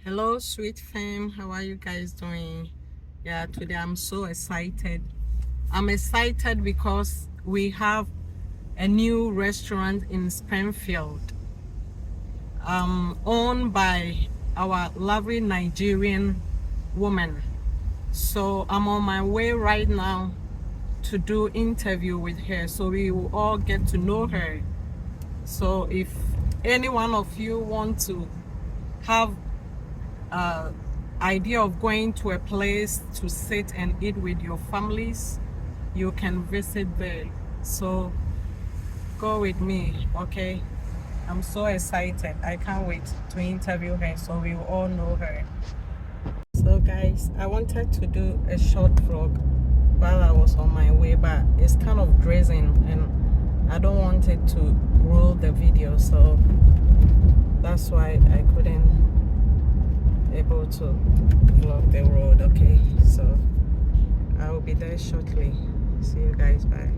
Hello, sweet fam. How are you guys doing? Yeah, today I'm so excited. I'm excited because we have a new restaurant in Springfield, owned by our lovely Nigerian woman. So I'm on my way right now to do interview with her, so we will all get to know her. So if any one of you want to have idea of going to a place to sit and eat with your families, you can visit there. So go with me, okay? I'm so excited. I can't wait to interview her so we will all know her. So guys, I wanted to do a short vlog while I was on my way, but it's kind of drizzling and I don't want it to roll the video, so that's why I couldn't able to vlog the road. Okay, so I will be there shortly. See you guys. Bye.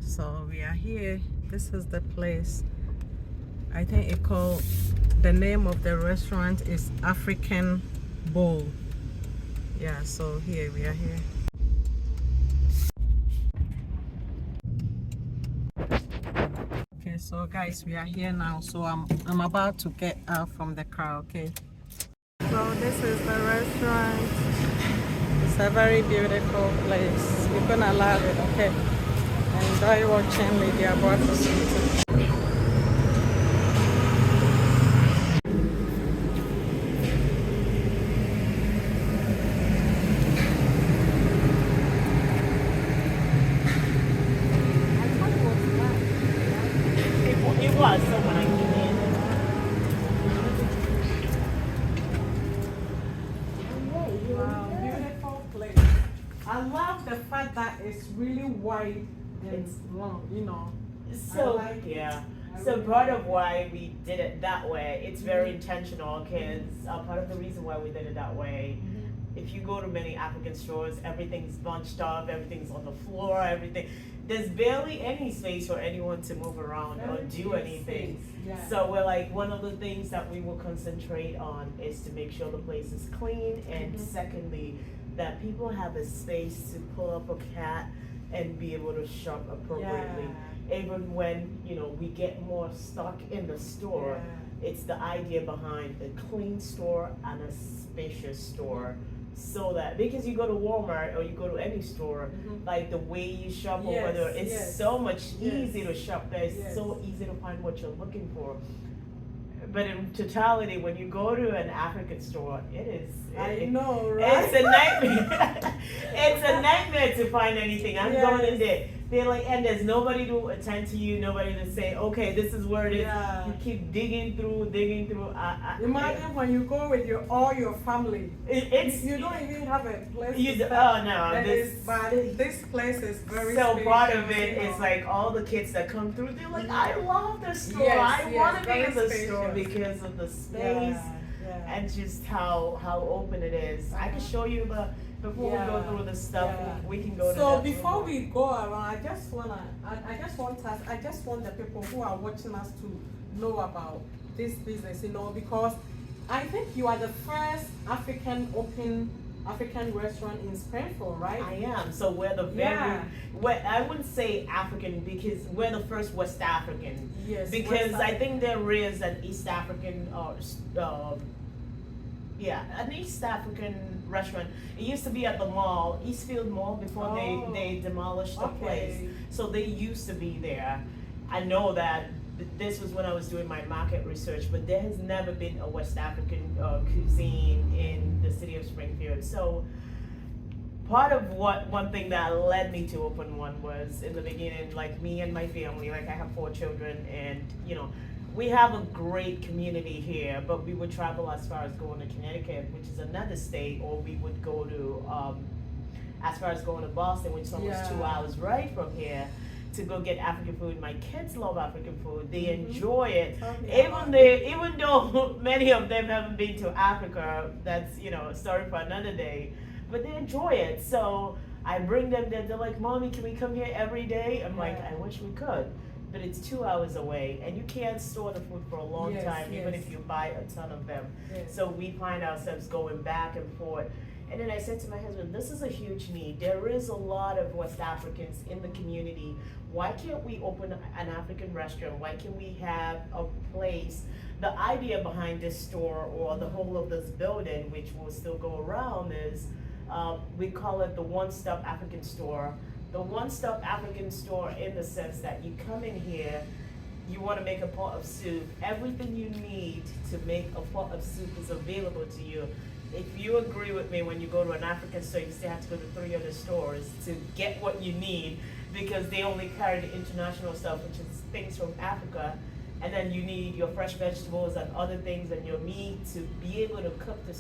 So we are here. This is the place. I think it called, the name of the restaurant is African Bowl. Yeah, so here we are here. Okay, so guys, we are here now. So I'm about to get out from the car. Okay, so this is the restaurant. It's a very beautiful place. You're gonna love it, okay? Enjoy watching Lydia Brothers. It was, so when I came in. Wow, beautiful place. I love the fact that it's really wide and it's long, you know. So, like yeah. I So really part like of why we did it that way, it's very Mm-hmm. intentional because part of the reason why we did it that way, if you go to many African stores, everything's bunched up, everything's on the floor, everything. There's barely any space for anyone to move around or Very do few anything. space, yeah. So we're like, one of the things that we will concentrate on is to make sure the place is clean, and secondly, that people have a space to pull up a cat and be able to shop appropriately. Even when, we get more stock in the store, it's the idea behind a clean store and a spacious store. So that, because you go to Walmart or you go to any store, like the way you shop or Yes, whether it's yes. so much Yes. easy to shop there, it's Yes. so easy to find what you're looking for. But in totality, when you go to an African store, I know, right? it's a nightmare. It's a nightmare to find anything. I'm going in there. They're like, and there's nobody to attend to you, nobody to say, okay, this is where it is. Yeah. You keep digging through. Imagine when you go with all your family. It's You don't even have a place You to do- stay. oh, no, That this- is- but this place is very so part spacious, of it you is know. like all the kids that come through. They're like, I love the store. Yes, I yes, want to be very in the store spacious. because of the space. Yeah. And just how open it is. I can show you before we go through the stuff. Yeah. We can go to So that before room. we go around, I just want the people who are watching us to know about this business, because I think you are the first African restaurant in Springfield, right? I am. So we're the very, I wouldn't say African because we're the first West African. Yes. Because West I think there is an East African an East African restaurant. It used to be at the mall, Eastfield Mall, before they demolished the place. So they used to be there. I know that this was when I was doing my market research, but there has never been a West African cuisine in the city of Springfield. So part of one thing that led me to open one was in the beginning, like me and my family, like I have 4 children, and we have a great community here, but we would travel as far as going to Connecticut, which is another state, or we would go to as far as going to Boston, which is almost 2 hours right from here, to go get African food. My kids love African food. They enjoy it. Even though many of them haven't been to Africa, that's, a story for another day, but they enjoy it. So I bring them there. They're like, Mommy, can we come here every day? I'm like, I wish we could. but it's 2 hours away, and you can't store the food for a long Yes, time, even yes. if you buy a ton of them. Yes. So we find ourselves going back and forth. And then I said to my husband, this is a huge need. There is a lot of West Africans in the community. Why can't we open an African restaurant? Why can't we have a place? The idea behind this store or the whole of this building, which will still go around, is we call it the one-stop African store. The one-stop African store in the sense that you come in here, you want to make a pot of soup. Everything you need to make a pot of soup is available to you. If you agree with me, when you go to an African store, you still have to go to 3 other stores to get what you need, because they only carry the international stuff, which is things from Africa. And then you need your fresh vegetables and other things and your meat to be able to cook the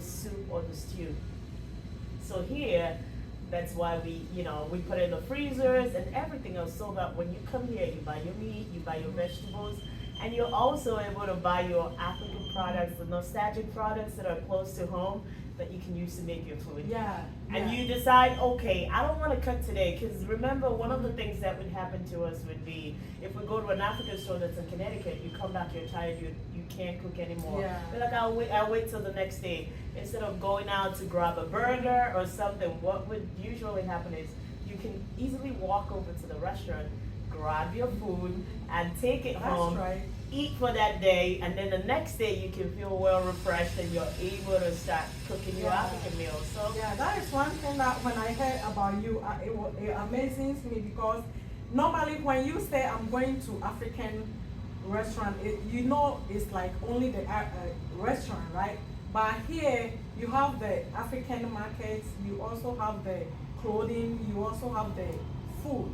soup or the stew. So here, that's why we put in the freezers and everything else, so that when you come here, you buy your meat, you buy your vegetables, and you're also able to buy your African products, the nostalgic products that are close to home that you can use to make your food. Yeah. And yeah. you decide, okay, I don't want to cook today, because remember, one of the things that would happen to us would be, if we go to an African store that's in Connecticut, you come back, you're tired, you can't cook anymore. Yeah. You're like, I'll wait till the next day. Instead of going out to grab a burger or something, what would usually happen is you can easily walk over to the restaurant, grab your food, and take it That's home. right. Eat for that day, and then the next day you can feel well refreshed and you're able to start cooking your Yeah. African meals. So Yeah, that is one thing that when I heard about you, it amazes me, because normally when you say I'm going to African restaurant, it's like only the restaurant, right? But here you have the African markets, you also have the clothing, you also have the food.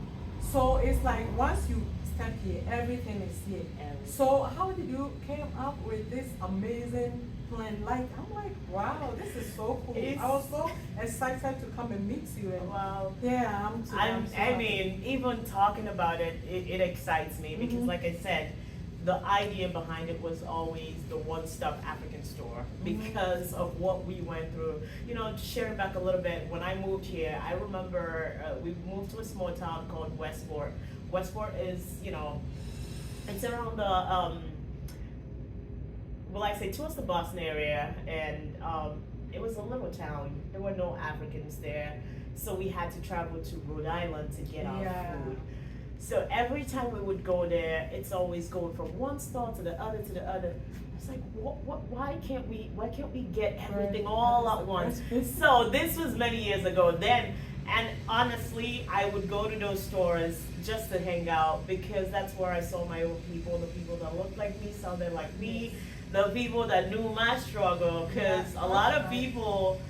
So it's like once you step here, everything is here. So how did you came up with this amazing plan? Like, I'm like, wow, this is so cool. I was so excited to come and meet you. And well, yeah, I'm so happy. mean, even talking about it excites me, because Mhm. like I said, the idea behind it was always the one-stop African store, because of what we went through. Sharing back a little bit, when I moved here, I remember we moved to a small town called Westport. Westport is, it's around the, I say towards the Boston area, and it was a little town. There were no Africans there, so we had to travel to Rhode Island to get our food. So every time we would go there, it's always going from one store to the other to the other. It's like, why can't we get everything all at once? So this was many years ago then, and honestly, I would go to those stores just to hang out, because that's where I saw my own people, the people that looked like me, sounded like me, the people that knew my struggle, because a lot of people,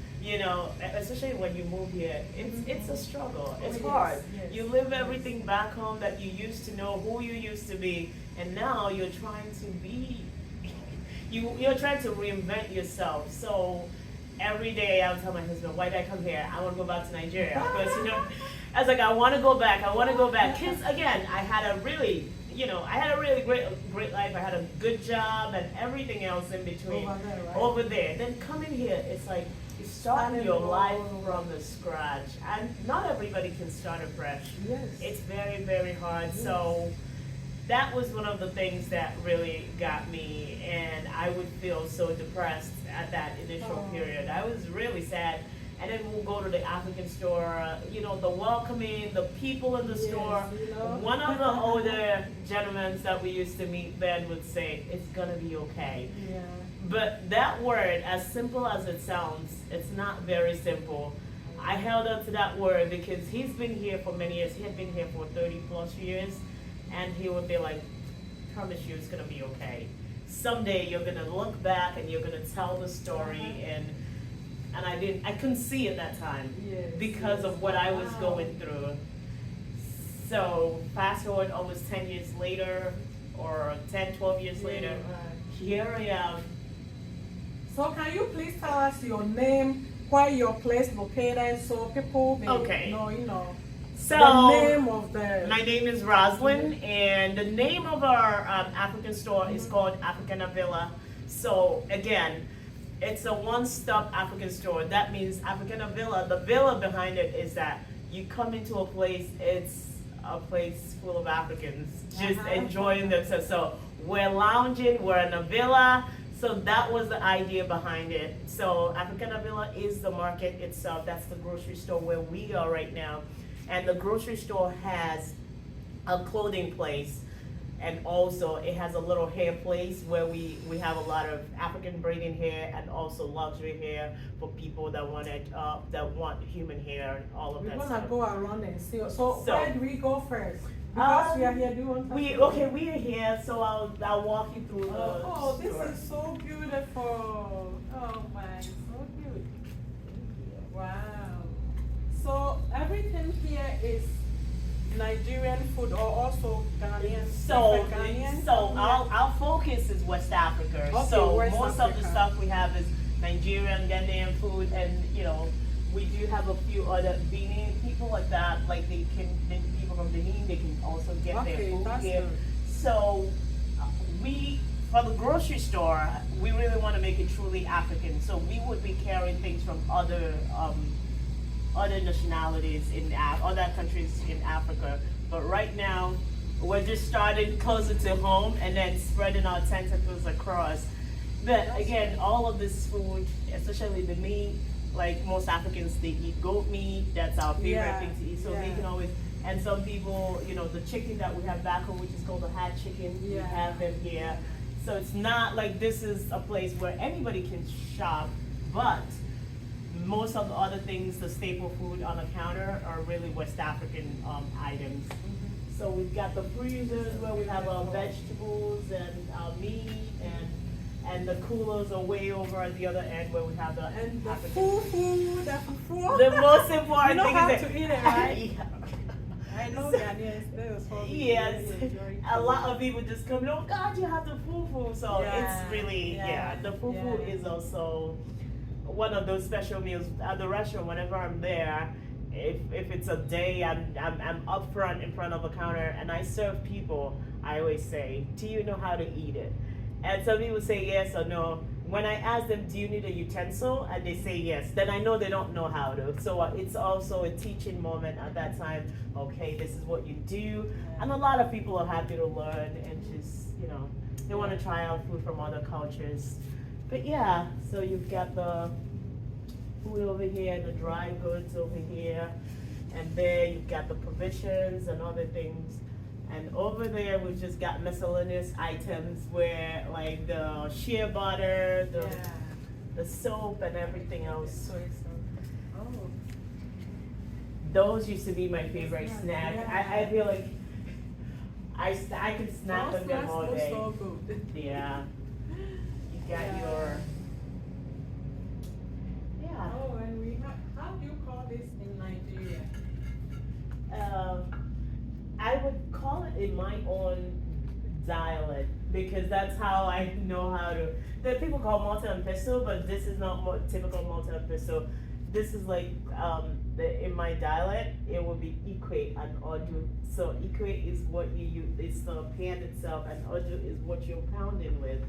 especially when you move here, it's a struggle. It's hard. Yes. You live everything back home that you used to know, who you used to be, and now you're trying to be, you're trying to reinvent yourself. So every day I would tell my husband, why did I come here? I want to go back to Nigeria. Because, I was like, I want to go back. Because again, I had a really great life. I had a good job and everything else in between. Over there, right? Over there. Then coming here, it's like, you're starting your life from the scratch. And not everybody can start afresh. Yes. It's very, very hard. Yes. So that was one of the things that really got me, and I would feel so depressed at that initial period. I was really sad. And then we'll go to the African store, the welcoming, the people in the store. One of the older gentlemen that we used to meet then would say, it's gonna be okay. Yeah. But that word, as simple as it sounds, it's not very simple. I held up to that word because he's been here for many years. He had been here for 30 plus years, and he would be like, promise you it's gonna be okay. Someday you're gonna look back and you're gonna tell the story, and I couldn't see it that time because of what I was going through. So fast forward almost 10 years later, or 10, 12 years later, here I am. So can you please tell us your name, where your place located, so people may know, So the name of the... My name is Roslyn, and the name of our African store is called Africana Villa. So again, it's a one-stop African store. That means Africana Villa. The villa behind it is that you come into a place, it's a place full of Africans just Uh-huh. enjoying themselves. So we're lounging, we're in a villa. So that was the idea behind it. So Africana Villa is the market itself. That's the grocery store where we are right now. And the grocery store has a clothing place, and also it has a little hair place where we have a lot of African braiding hair and also luxury hair for people that want human hair and all of We're that gonna stuff. go around and see. So So- where do we go first? Because we are here, do you want us We to go? okay, we are here, so I'll walk you through the Oh, this store. is so beautiful. Oh my, so cute. Wow. So everything here is Nigerian food or also Ghanaian? So, Ghanaian? so our focus is West Africa. Okay, So West most of the Africa. stuff we have is Nigerian, Ghanaian food, and we do have a few other Benin people like that. Like people from Benin, they can also get their Okay, food that's here. good. So for the grocery store, we really want to make it truly African. So we would be carrying things from other nationalities in other countries in Africa. But right now, we're just starting closer to home and then spreading our tentacles across. But again, all of this food, especially the meat, like most Africans, they eat goat meat. That's our favorite Yeah, thing to eat. So they yeah. can always, and some people, the chicken that we have back home, which is called the hat chicken, we Yeah. have them here. So it's not like this is a place where anybody can shop, but most of the other things, the staple food on the counter, are really West African items. So we've got the freezers where we have our vegetables and our meat, and the coolers are way over at the other end where we have the And the African. fufu, the fufu. The most important You know thing how is to eat it, right? Yeah. I know Ghanaians, they was probably Yes, really enjoying a food. lot of people just come, oh God, you have the fufu. So Yeah, it's really, yeah, the fufu yeah. is also one of those special meals at the restaurant. Whenever I'm there, if it's a day, I'm up front in front of a counter and I serve people, I always say, do you know how to eat it? And some people say yes or no. When I ask them, do you need a utensil? And they say yes, then I know they don't know how to. So it's also a teaching moment at that time. Okay, this is what you do. And a lot of people are happy to learn and just, they want to try out food from other cultures. But yeah, so you've got the food over here, the dry goods over here. And there you've got the provisions and other things. And over there, we've just got miscellaneous items where, like the shea butter, the soap, and everything else. Soy sauce. Oh. Those used to be my favorite snack. Yeah. I feel like I could snack on them all day. So good. Yeah. You got Yeah. your. Yeah. Oh, and we have, how do you call this in Nigeria? I would call it in my own dialect because that's how I know how to. There are people call Malta and Pesto, but this is not typical Malta and Pesto. This is like in my dialect, it would be Ikwe and Odu. So Ikwe is what you use, it's the pan itself, and Odu is what you're pounding with.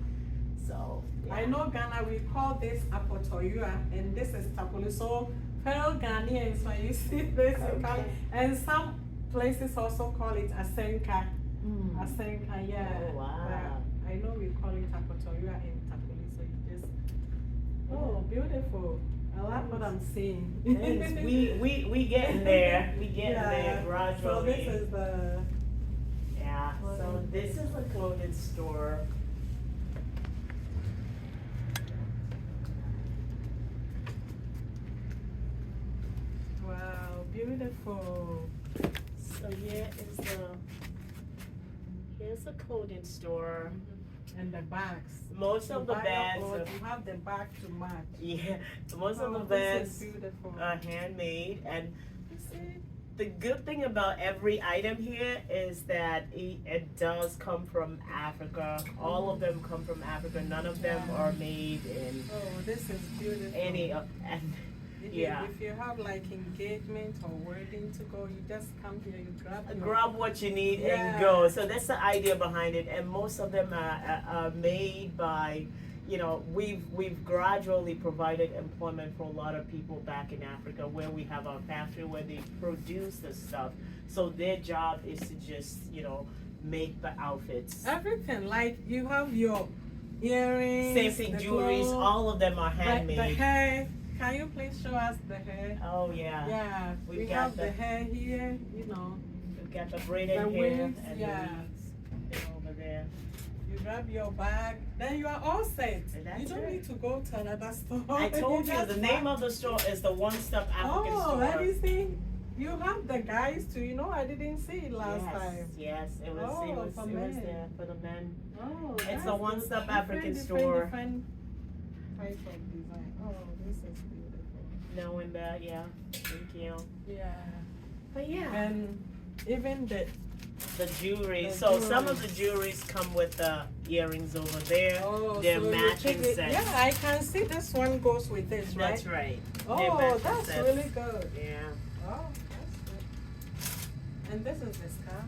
So yeah. I know Ghana, we call this apotoyua, and this is tapoli. So fellow Ghanaians, when you see this, you call it, and some places also call it asenka. Asenka, yeah. Oh, wow. But I know we call it apotoyua in tapoli, so you just, oh, beautiful. I like what I'm seeing. Yes, we getting there. We getting there So gradually. this is the, Yeah, so this is a clothing store. wow, beautiful. So here's the clothing store. And the bags. Most of the You buy bags your are, clothes, you have the bag to match. yeah, most of the Oh, this bags is beautiful. are handmade, and the good thing about every item here is that it does come from Africa. All of them come from Africa. None of them are made in Oh, this is beautiful. any of. And yeah. If you have like engagement or wedding to go, you just come here, you grab your, grab what you need Yeah. and go. So that's the idea behind it, and most of them are made by you know, we've gradually provided employment for a lot of people back in Africa where we have our factory where they produce the stuff. So their job is to just, you know, make the outfits. Everything, like you have your earrings, Same thing, the jewelries, clothes, all of them are handmade. the hair. Can you please show us the hair? Oh yeah. Yeah, We've we got have the- the hair here, you know. We've got the braided The hair wigs, and yeah. the weaves. They're over there. You grab your bag, then you are all set. That's You don't it. need to go to another store. I told you the name of the store is the One Stop African Oh, Store. let me see. You have the guys too. You know, I didn't see it last yes, time. Yes, it was Oh, it was for it was men. there for the men. Oh, It's that's a One good. Stop African Different store. types of design. Oh, this is beautiful. Knowing that, yeah. Thank you. Yeah. But yeah. And even the Jewelry. The So some jewelry. of the jewelries come with the earrings over there. oh, They're so you matching pick it- sets. Yeah, I can see this one goes with this, right? That's right. They're Oh, matching that's sets. really good. Yeah. Oh, that's good. And this is the scarf.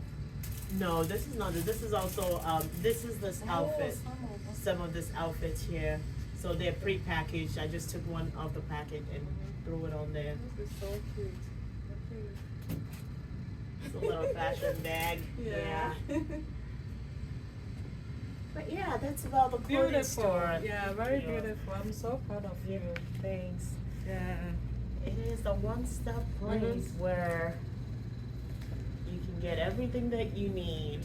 No, this is not. This is also. This is this outfit. Oh, some of them. Some of this outfits here. So they're pre-packaged. I just took one off the package and threw it on there. This is so cute. Okay. It's a little fashion bag. Yeah. But yeah, that's about the clothing Beautiful. store. Yeah, very Yeah. beautiful. I'm so proud of Yeah, you. thanks. Yeah. It is the one-stop place where you can get everything that you need.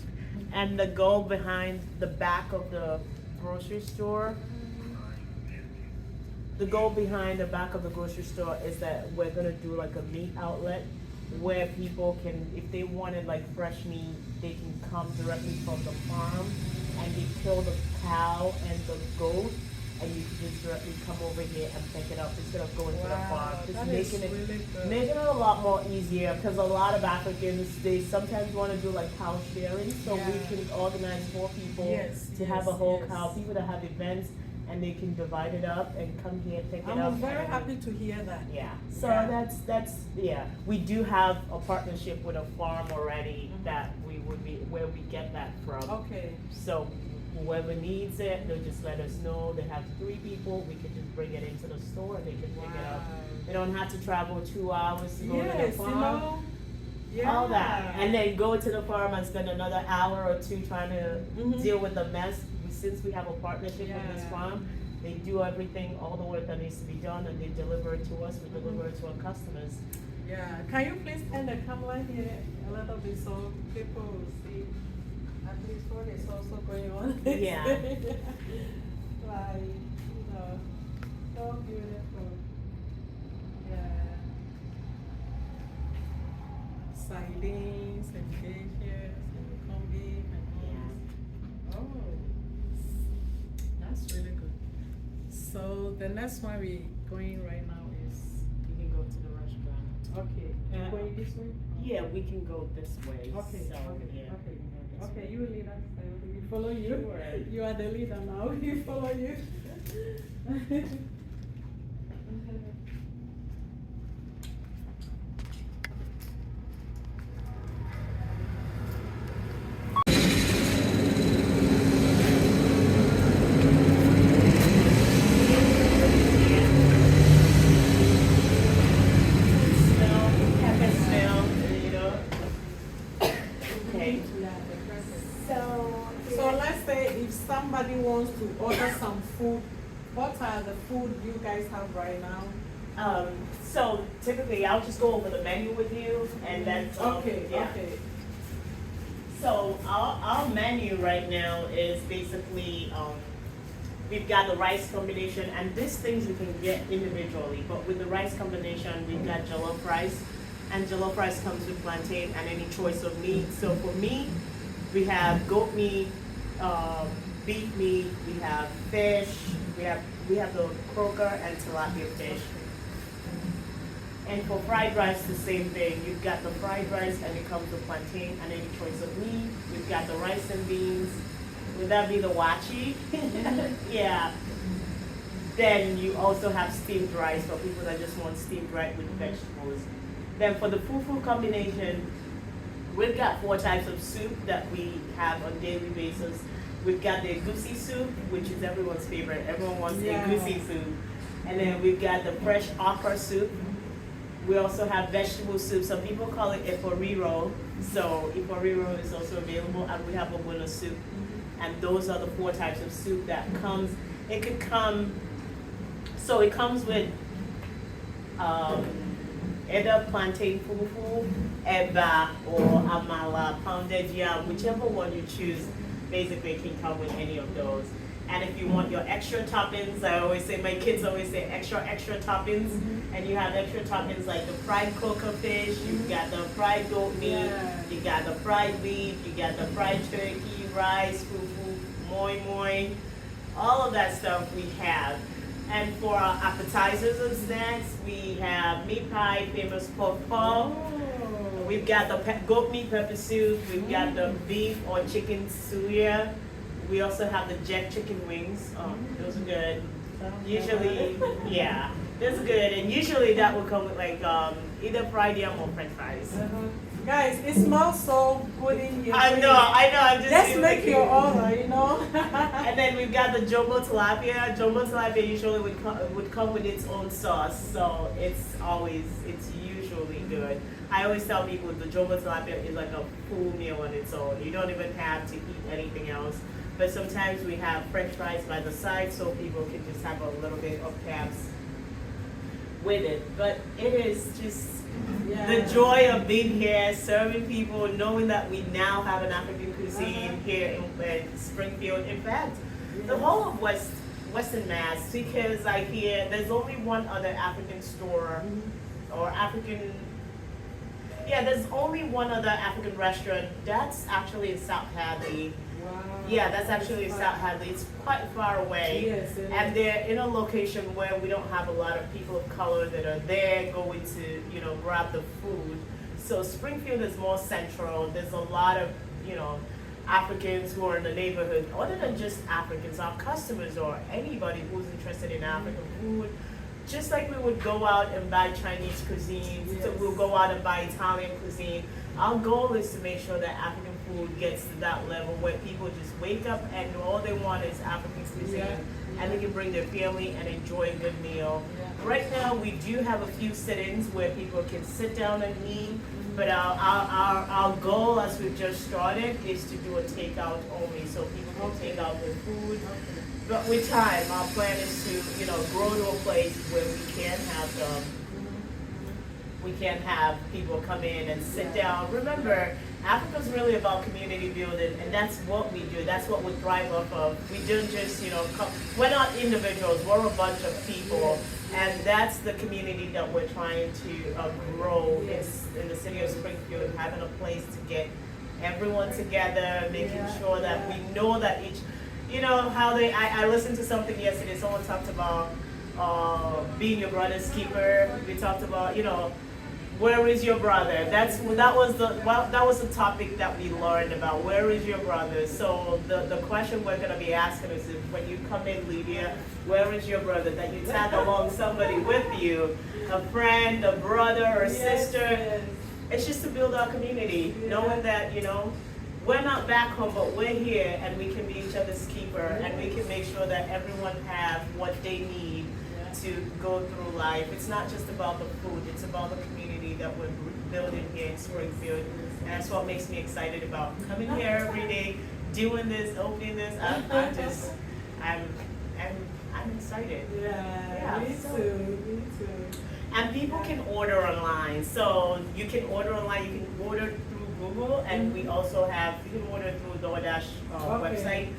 And the goal behind the back of the grocery store, the goal behind the back of the grocery store is that we're gonna do like a meat outlet where people can, if they wanted like fresh meat, they can come directly from the farm and they kill the cow and the goat, and you can just directly come over here and pick it up instead of going to the farm. Wow, Just that is making it really good. making it a lot more easier because a lot of Africans, they sometimes want to do like cow sharing, so we Yeah. can organize more people Yes, to have a yes, whole yes. cow, people that have events, and they can divide it up and come here, pick it up. I'm very and- happy to hear that. Yeah, so Yeah. that's yeah. We do have a partnership with a farm already Mhm. that we would be where we get that from. Okay. So whoever needs it, they'll just let us know. They have 3 people. We can just bring it into the store. They can pick it up. They don't have to travel 2 hours to go to the Yes, you farm. know. Yeah. All that, and then go to the farm and spend another hour or 2 trying to Mhm. deal with the mess. Since we have a partnership with this Yeah. farm, they do everything, all the work that needs to be done, and they deliver it to us. We deliver it to our customers. Yeah. Can you please turn the camera here a little bit so people will see at least what is also going on? Yeah. Like, you know, so beautiful. Yeah. Sardines and fishes and combi and all. Oh, that's really good. So the next one we going right now is You can go to the restaurant. okay. Yeah. Going this way? Yeah, we can go this way. Okay, So, okay, yeah, okay. we can go this Okay, way. you lead us. We follow you. Sure. You are the leader now. We follow you. Smell, pepper smell, you know. Okay. Yeah, the present. So, So let's say if somebody wants to order some food, what are the food you guys have right now? so typically I'll just go over the menu with you and then. Okay, yeah. okay. So our menu right now is basically, we've got the rice combination, and these things you can get individually, but with the rice combination, we've got jollof rice, and jollof rice comes with plantain and any choice of meat. So for me, we have goat meat, beef meat, we have fish, we have the croaker and tilapia fish. And for fried rice, the same thing. You've got the fried rice and it comes with plantain and any choice of meat. We've got the rice and beans. Would that be the wachi? Yeah. Then you also have steamed rice for people that just want steamed rice with vegetables. Then for the fufu combination, we've got 4 types of soup that we have on daily basis. We've got the goosey soup, which is everyone's favorite. Everyone wants Yeah. a goosey soup. And then we've got the fresh okra soup. We also have vegetable soup. Some people call it eforiro. So eforiro is also available, and we have a winter soup. And those are the 4 types of soup that comes. It could come. So it comes with either plantain fufu, eba, or amala, pounded yam, whichever one you choose. Basically, it can come with any of those. And if you want your extra toppings, I always say, my kids always say extra toppings. And you have extra toppings like the fried coca fish, you've got the fried goat meat, you got the fried beef, you got the fried turkey, rice, fufu, moi moi, all of that stuff we have. And for our appetizers and snacks, we have meat pie, famous pork pie. We've got the goat meat pepper soup, we've got the beef or chicken suya. We also have the jet chicken wings. Those are good. Usually, yeah, those are good. And usually that will come with like either fried yam or french fries. Guys, it smells so good in here. I know. I'm just. Let's make your order, you know. And then we've got the jumbo tilapia. Jumbo tilapia usually would come with its own sauce, so it's usually good. I always tell people the jumbo tilapia is like a full meal on its own. You don't even have to eat anything else. But sometimes we have french fries by the side so people can just have a little bit of caps with it. But it is just the joy of being here, serving people, knowing that we now have an African cuisine here in Springfield. In fact, the whole of Western Mass, because I hear there's only one other African store or African. Yeah, there's only one other African restaurant. That's actually in South Hadley. Wow. Yeah, that's actually in South Hadley. It's quite far away. Yes, it and they're in a location where we don't have a lot of people of color that are there going to, grab the food. So Springfield is more central. There's a lot of, Africans who are in the neighborhood. Other than just Africans, our customers or anybody who's interested in African food, just like we would go out and buy Chinese cuisine, so we'll go out and buy Italian cuisine. Our goal is to make sure that African food gets to that level where people just wake up and all they want is African cuisine, and they can bring their family and enjoy a good meal. Right now, we do have a few sit-ins where people can sit down and eat, but our goal, as we've just started, is to do a takeout only, so people can take out their food. But with time, our plan is to, grow to a place where we can have people come in and sit down. Remember, Africa's really about community building, and that's what we do. That's what we thrive off of. We don't just, we're not individuals. We're a bunch of people, and that's the community that we're trying to grow in the city of Springfield, having a place to get everyone together, making sure that we know that each. How I listened to something yesterday, someone talked about being your brother's keeper. We talked about, where is your brother? That was the topic that we learned about. Where is your brother? So the question we're gonna be asking is, when you come in, Lydia, where is your brother? That you tag along somebody with you, a friend, a brother or sister. It's just to build our community, knowing that, we're not back home, but we're here, and we can be each other's keeper, and we can make sure that everyone have what they need to go through life. It's not just about the food, it's about the community that we're building here in Springfield. And that's what makes me excited about coming here every day, doing this, opening this. I'm excited. Me too. And people can order online. So you can order online, you can order through Google, and we also you can order through DoorDash website.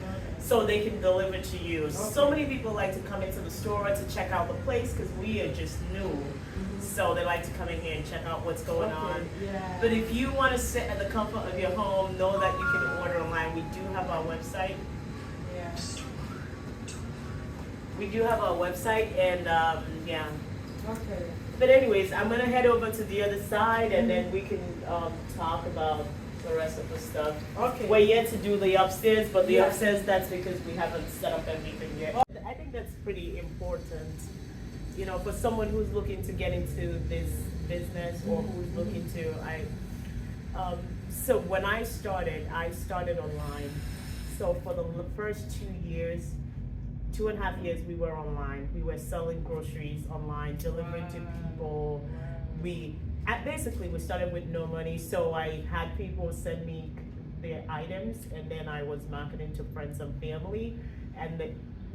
So they can deliver to you. So many people like to come into the store to check out the place because we are just new. So they like to come in here and check out what's going on. But if you want to sit at the comfort of your home, know that you can order online. We do have our website. We do have our website, and But anyways, I'm gonna head over to the other side, and then we can talk about the rest of the stuff. We're yet to do the upstairs, but the upstairs, that's because we haven't set up everything yet. I think that's pretty important, for someone who's looking to get into this business or who's looking to, so when I started online. So for the first 2 years, 2.5 years, we were online. We were selling groceries online, delivering to people. Basically we started with no money. So I had people send me their items, and then I was marketing to friends and family. And the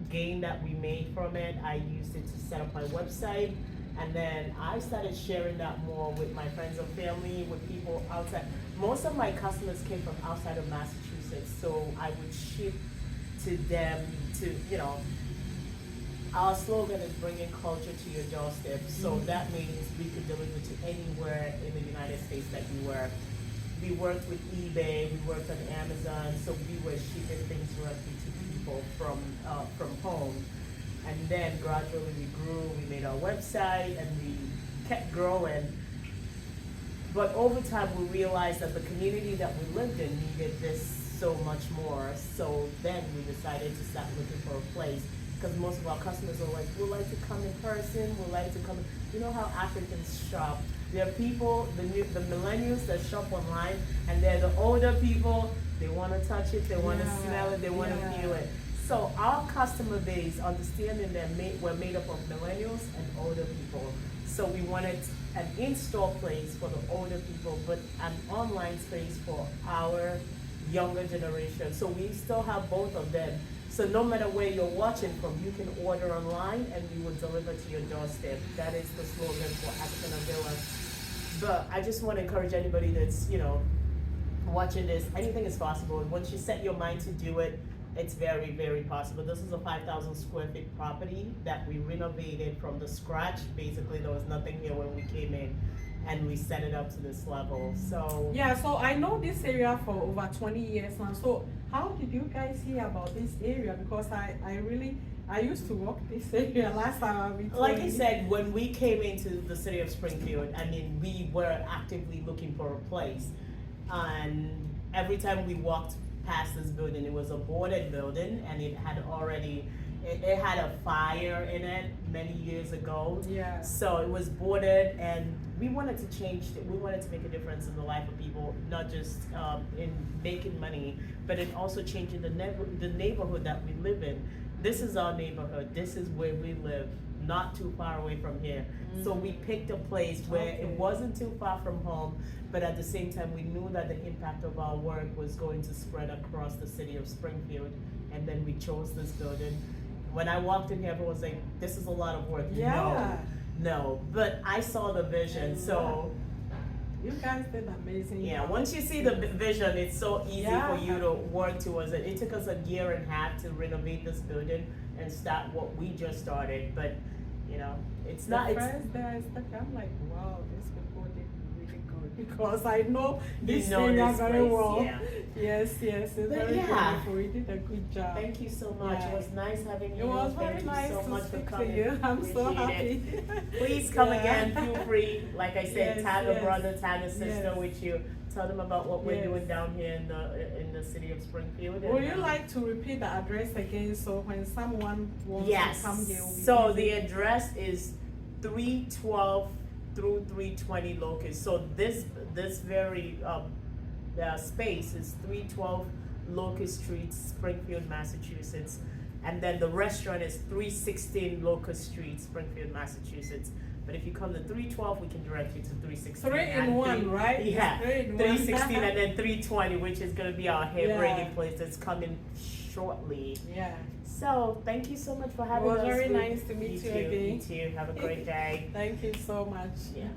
gain that we made from it, I used it to set up my website. And then I started sharing that more with my friends and family, with people outside. Most of my customers came from outside of Massachusetts, so I would ship to them to, our slogan is bringing culture to your doorstep. So that means we could deliver to anywhere in the United States that you work. We worked with eBay, we worked on Amazon, so we were shipping things directly to people from home. And then gradually we grew, we made our website, and we kept growing. But over time we realized that the community that we lived in needed this so much more. So then we decided to start looking for a place, because most of our customers are like, we'd like to come in person, we'd like to come. You know how Africans shop? There are people, the millennials that shop online, and they're the older people, they want to touch it, they want to smell it, they want to feel it. So our customer base, understanding that we're made up of millennials and older people. So we wanted an in-store place for the older people, but an online space for our younger generation. So we still have both of them. So no matter where you're watching from, you can order online and we will deliver to your doorstep. That is the slogan for Africana Villa. But I just want to encourage anybody that's, watching this, anything is possible. Once you set your mind to do it, it's very, very possible. This is a 5,000 square feet property that we renovated from the scratch. Basically, there was nothing here when we came in, and we set it up to this level. So so I know this area for over 20 years now. So how did you guys hear about this area? Because I used to walk this area last time. Like I said, when we came into the city of Springfield, I mean, we were actively looking for a place, and every time we walked past this building, it was a boarded building, and it had a fire in it many years ago. Yeah. So it was boarded, and we wanted to change it. We wanted to make a difference in the life of people, not just in making money, but in also changing the neighborhood that we live in. This is our neighborhood. This is where we live, not too far away from here. So we picked a place where it wasn't too far from home, but at the same time we knew that the impact of our work was going to spread across the city of Springfield, and then we chose this building. When I walked in here, everyone was like, this is a lot of work. Yeah. No, but I saw the vision. So you guys did amazing. Yeah, once you see the vision, it's so easy for you to work towards it. It took us a year and a half to renovate this building and start what we just started, but it's not. First day I stepped, I'm like, wow, these people did really good, because I know this know area this very place, well. yeah. Yes, it's very beautiful. You did a good job. Thank you so much. Yeah. It was nice having you. It was Thank very you nice so to much for speak to coming. you. I'm so Appreciate happy. Please come Yeah. again. Feel free. Like I said, Yes, tag a brother, tag a sister Yes. with you. Tell them about what we're Yes. doing down here in the city of Springfield. Would you like to repeat the address again, so when someone wants Yes. to come here, will be So easy? the address is 312 through 320 Locust. So this very space is 312 Locust Street, Springfield, Massachusetts, and then the restaurant is 316 Locust Street, Springfield, Massachusetts. But if you come to 312, we can direct you to 316. 3 in 1, right? Yeah, 3 in 1. 316 and then 320, which is going to be our hair Yeah. braiding place that's coming shortly. Yeah. So thank you so much for It having us. was very nice to meet you too, again. You too. Have a great day. Thank you so much. Yeah.